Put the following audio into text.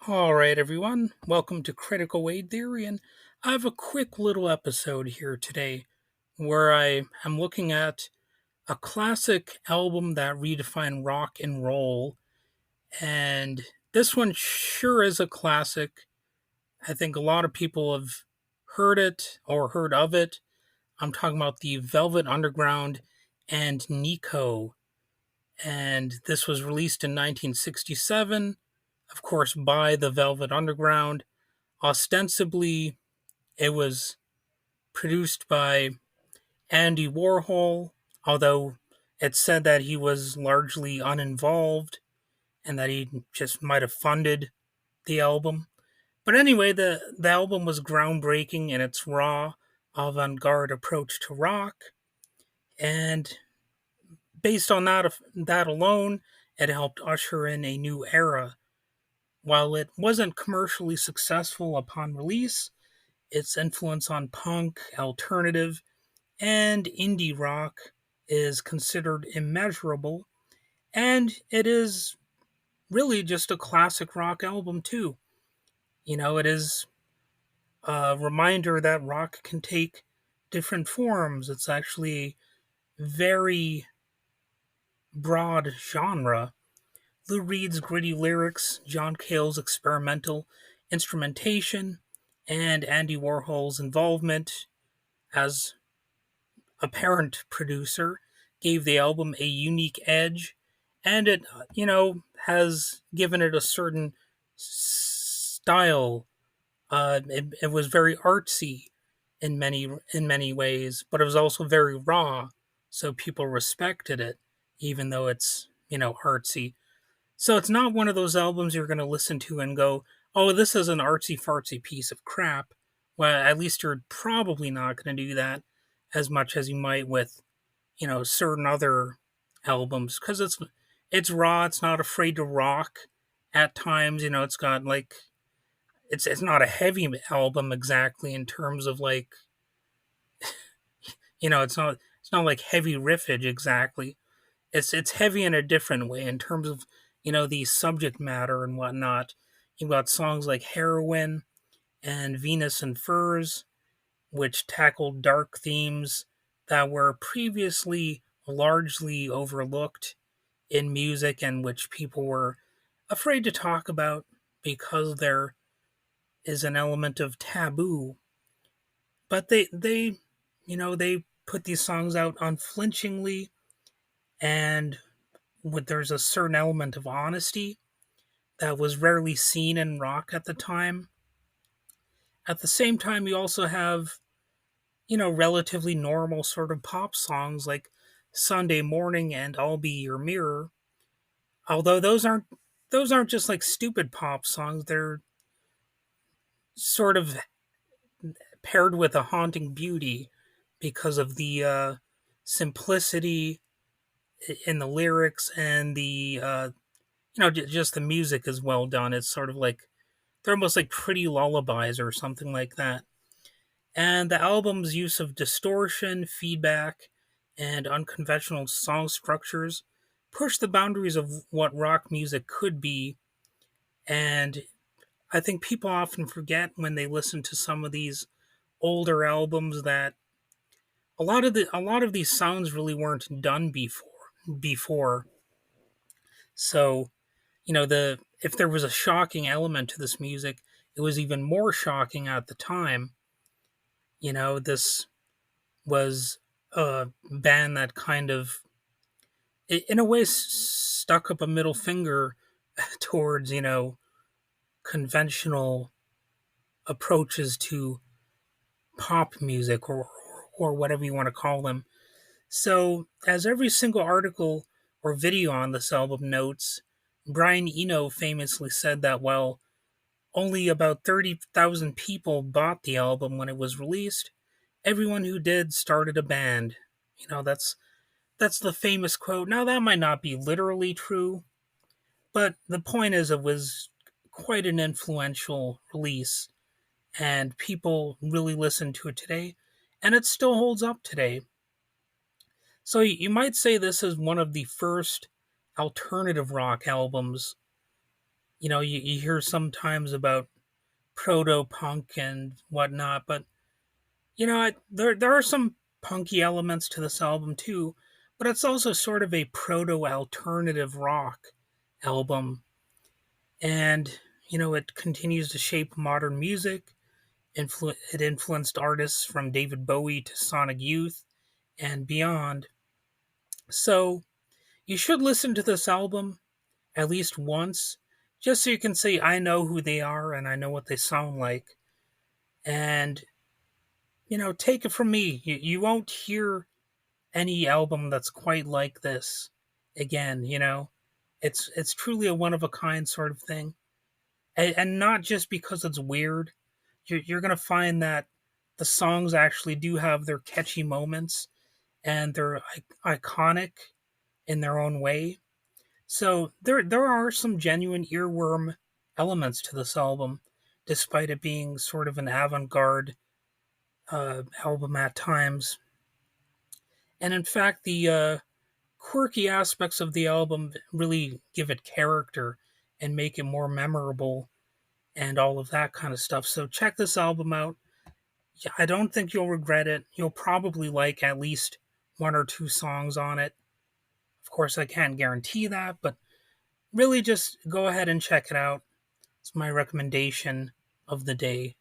All right, everyone. Welcome to Critical Weight Theory, and I have a quick little episode here today where I am looking at a classic album that redefined rock and roll. And this one sure is a classic. I think a lot of people have heard it or heard of it. I'm talking about the Velvet Underground and Nico. And this was released in 1967, of course, by the Velvet Underground. Ostensibly, it was produced by Andy Warhol, although it's said that he was largely uninvolved and that he just might have funded the album. But anyway, the album was groundbreaking in its raw, avant garde approach to rock, and based on that alone, it helped usher in a new era. While it wasn't commercially successful upon release, its influence on punk, alternative, and indie rock is considered immeasurable, and it is really just a classic rock album, too. It is a reminder that rock can take different forms. It's actually a very broad genre. Lou Reed's gritty lyrics, John Cale's experimental instrumentation, and Andy Warhol's involvement as apparent producer gave the album a unique edge, and it has given it a certain style. It was very artsy in many ways, but it was also very raw, so people respected it, even though it's artsy. So it's not one of those albums you're going to listen to and go, "Oh, this is an artsy fartsy piece of crap." Well, at least you're probably not going to do that as much as you might with certain other albums, because it's raw. It's not afraid to rock at times. It's got like it's not a heavy album exactly in terms of like it's not like heavy riffage exactly. It's heavy in a different way in terms of the subject matter and whatnot. You've got songs like Heroin and Venus and Furs, which tackled dark themes that were previously largely overlooked in music and which people were afraid to talk about because there is an element of taboo. But they put these songs out unflinchingly, and there's a certain element of honesty that was rarely seen in rock at the time. At the same time, you also have relatively normal sort of pop songs like Sunday Morning and I'll Be Your Mirror. Although those aren't just like stupid pop songs, they're sort of paired with a haunting beauty because of the simplicity in the lyrics and the just the music is well done. It's sort of like they're almost like pretty lullabies or something like that. And the album's use of distortion, feedback, and unconventional song structures pushed the boundaries of what rock music could be. And I think people often forget when they listen to some of these older albums that a lot of these sounds really weren't done before. So, the if there was a shocking element to this music, it was even more shocking at the time. This was a band that kind of, in a way, stuck up a middle finger towards, conventional approaches to pop music or whatever you want to call them. So, as every single article or video on this album notes, Brian Eno famously said that while only about 30,000 people bought the album when it was released, everyone who did started a band. That's the famous quote. Now that might not be literally true, but the point is it was quite an influential release and people really listen to it today and it still holds up today. So you might say this is one of the first alternative rock albums You hear sometimes about proto punk and whatnot, but there are some punky elements to this album too, but it's also sort of a proto alternative rock album, and it continues to shape modern music. It influenced artists from David Bowie to Sonic Youth and beyond. So you should listen to this album at least once, just so you can say, I know who they are and I know what they sound like. And, take it from me. You won't hear any album that's quite like this again. It's truly a one of a kind sort of thing. And not just because it's weird. You're going to find that the songs actually do have their catchy moments and they're iconic in their own way. So there are some genuine earworm elements to this album, despite it being sort of an avant-garde album at times. And in fact, the quirky aspects of the album really give it character and make it more memorable and all of that kind of stuff. So check this album out. Yeah, I don't think you'll regret it. You'll probably like at least one or two songs on it. Of course, I can't guarantee that, but really just go ahead and check it out. It's my recommendation of the day.